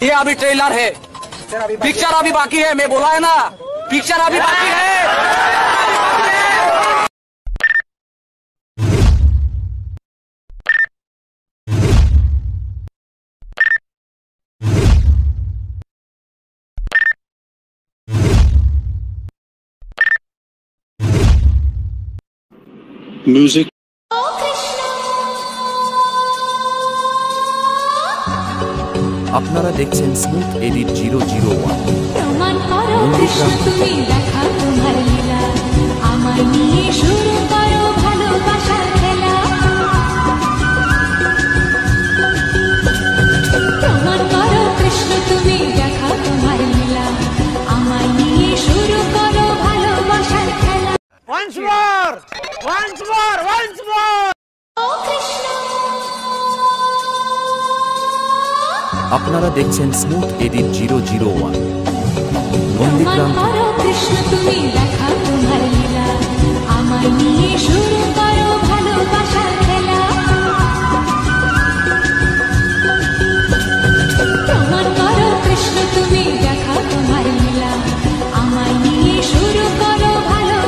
ये अभी ट्रेलर है, पिक्चर अभी बाकी है। मैं बोला है ना, पिक्चर अभी बाकी है। म्यूजिक আপনারা দেখছেন স্মুথ এডিট 001। প্রমাণ করো কৃষ্ণ তুমি দেখা তোমার লীলা, আমায় নিয়ে শুরু করো ভালোবাসার খেলা। প্রমাণ করো কৃষ্ণ তুমি দেখা তোমার লীলা, আমায় নিয়ে শুরু করো ভালোবাসার খেলা। Once more, once more, once more. ও কৃষ্ণ আপনারা দেখছেন স্মুথ এডিট 001। প্রমাণ করো কৃষ্ণ তুমি দেখা